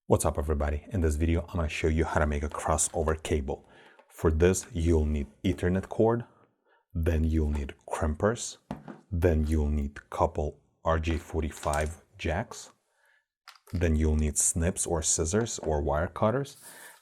What's up everybody? In this video I'm going to show you how to make a crossover cable. For this you'll need Ethernet cord, then you'll need crimpers, then you'll need couple RJ45 jacks, then you'll need snips or scissors or wire cutters,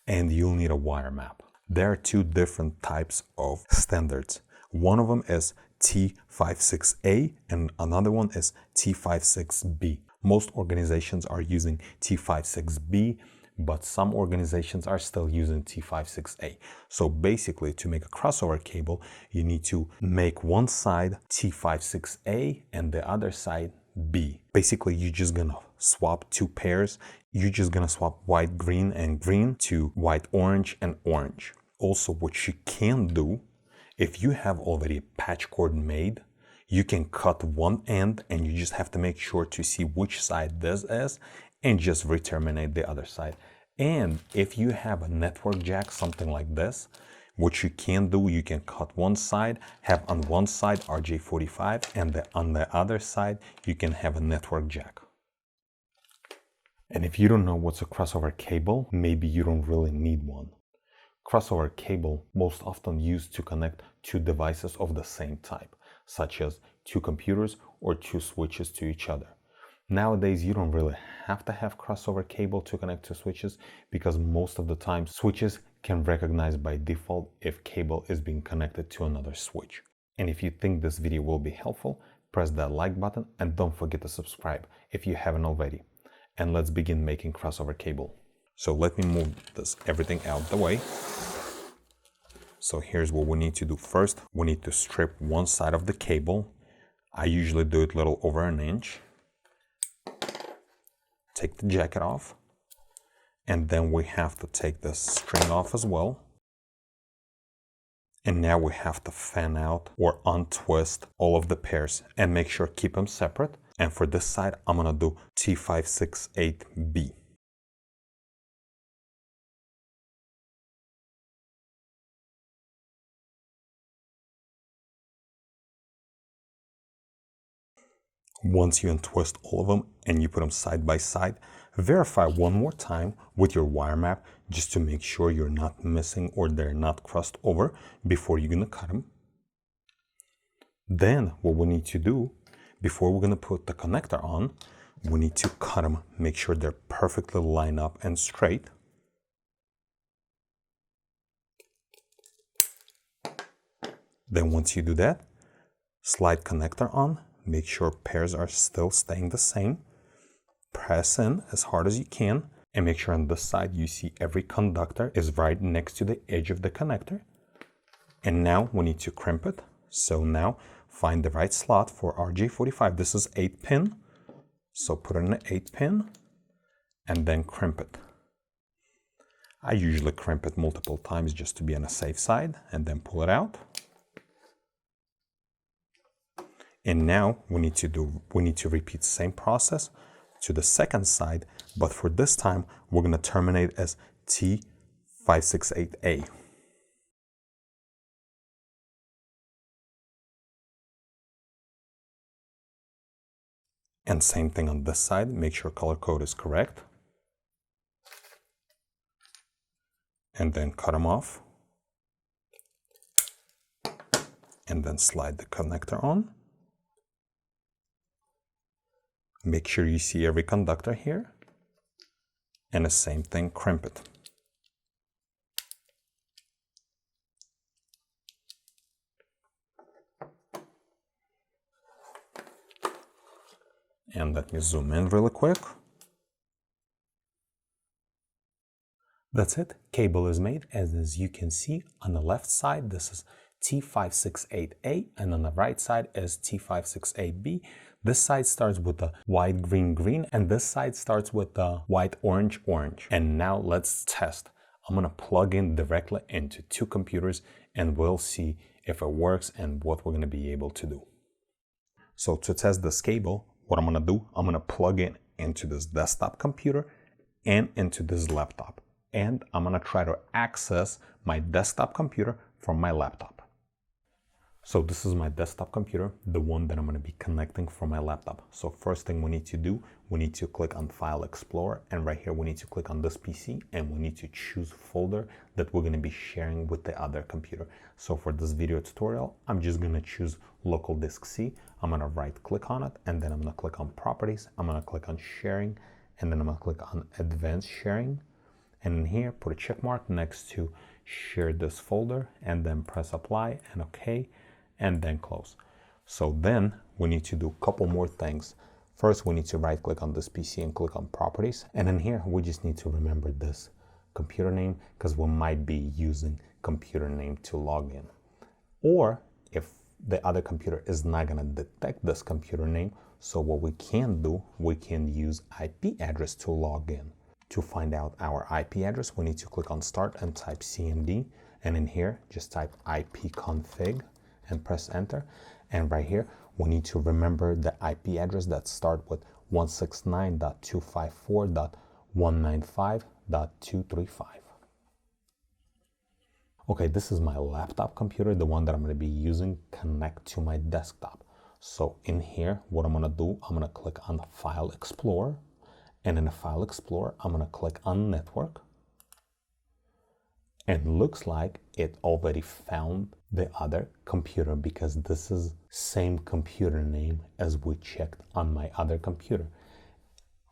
and you'll need a wire map. There are two different types of standards. One of them is T56A and another one is T56B. Most organizations are using T56B, but some organizations are still using T56A. So basically, to make a crossover cable, you need to make one side T56A and the other side B. Basically, you're just gonna swap two pairs. You're just gonna swap white, green, and green to white, orange, and orange. Also, what you can do, if you have already a patch cord made, you can cut one end and you just have to make sure to see which side this is and just re-terminate the other side. And if you have a network jack, something like this, what you can do, you can cut one side, have on one side RJ45, and on the other side, you can have a network jack. And if you don't know what's a crossover cable, maybe you don't really need one. Crossover cable most often used to connect two devices of the same type, such as two computers or two switches to each other. Nowadays, you don't really have to have crossover cable to connect to switches because most of the time switches can recognize by default if cable is being connected to another switch. And if you think this video will be helpful, press that like button and don't forget to subscribe if you haven't already. And let's begin making crossover cable. So let me move everything out the way. So here's what we need to do first. We need to strip one side of the cable. I usually do it a little over an inch. Take the jacket off. And then we have to take the string off as well. And now we have to fan out or untwist all of the pairs and make sure keep them separate. And for this side, I'm gonna do T568B. Once you untwist all of them and you put them side by side, verify one more time with your wire map just to make sure you're not missing or they're not crossed over before you're gonna cut them. Then what we need to do, before we're gonna put the connector on, we need to cut them, make sure they're perfectly lined up and straight. Then once you do that, slide connector on. Make sure pairs are still staying the same. Press in as hard as you can and make sure on this side you see every conductor is right next to the edge of the connector. And now we need to crimp it. So now find the right slot for RJ45. This is 8 pin. So put in an 8 pin and then crimp it. I usually crimp it multiple times just to be on a safe side and then pull it out. And now we need to repeat the same process to the second side, but for this time, we're gonna terminate as T568A. And same thing on this side, make sure color code is correct. And then cut them off. And then slide the connector on. Make sure you see every conductor here. And the same thing, crimp it. And let me zoom in really quick. That's it. Cable is made. As you can see on the left side, this is T568A, and on the right side is T568B. This side starts with the white, green, green, and this side starts with the white, orange, orange. And now let's test. I'm gonna plug in directly into two computers and we'll see if it works and what we're gonna be able to do. So to test this cable, what I'm gonna do, I'm gonna plug in into this desktop computer and into this laptop. And I'm gonna try to access my desktop computer from my laptop. So this is my desktop computer, the one that I'm going to be connecting from my laptop. So first thing we need to do, we need to click on File Explorer, and right here we need to click on this PC, and we need to choose folder that we're going to be sharing with the other computer. So for this video tutorial, I'm just going to choose local disk C. I'm going to right click on it, and then I'm going to click on Properties. I'm going to click on Sharing, and then I'm going to click on Advanced Sharing. And in here, put a check mark next to Share this folder, and then press Apply and OK. And then close. So then we need to do a couple more things. First, we need to right click on this PC and click on Properties. And in here, we just need to remember this computer name because we might be using computer name to log in. Or if the other computer is not going to detect this computer name, so what we can do, we can use IP address to log in. To find out our IP address, we need to click on Start and type CMD. And in here, just type ipconfig and press enter. And right here, we need to remember the IP address that starts with 169.254.195.235. Okay, this is my laptop computer, the one that I'm going to be using connect to my desktop. So in here, what I'm going to do, I'm going to click on File Explorer. And in the File Explorer, I'm going to click on Network. And looks like it already found the other computer because this is same computer name as we checked on my other computer.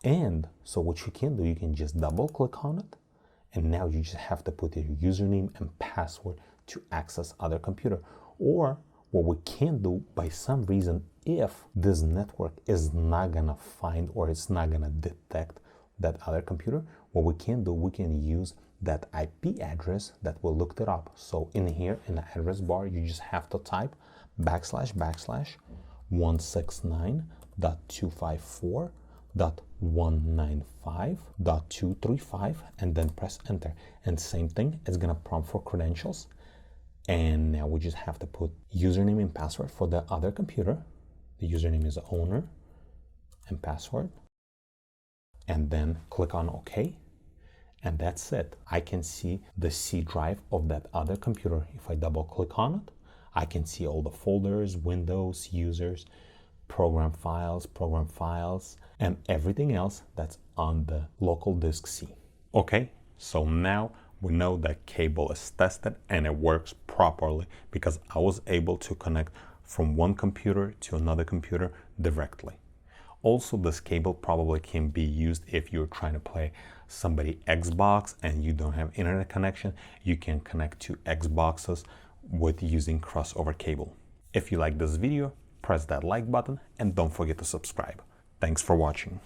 And so what you can do, you can just double click on it. And now you just have to put your username and password to access other computer. Or what we can do, by some reason, if this network is not gonna find or it's not gonna detect that other computer, what we can do, we can use that IP address that we looked it up. So in here, in the address bar, you just have to type //169.254.195.235 and then press enter. And same thing, it's gonna prompt for credentials. And now we just have to put username and password for the other computer. The username is owner and password. And then click on OK. And that's it. I can see the C drive of that other computer. If I double click on it, I can see all the folders, windows, users, program files, and everything else that's on the local disk C. Okay, so now we know that cable is tested and it works properly because I was able to connect from one computer to another computer directly. Also, this cable probably can be used if you're trying to play somebody Xbox and you don't have internet connection. You can connect to Xboxes with using crossover cable. If you like this video, press that like button and don't forget to subscribe. Thanks for watching.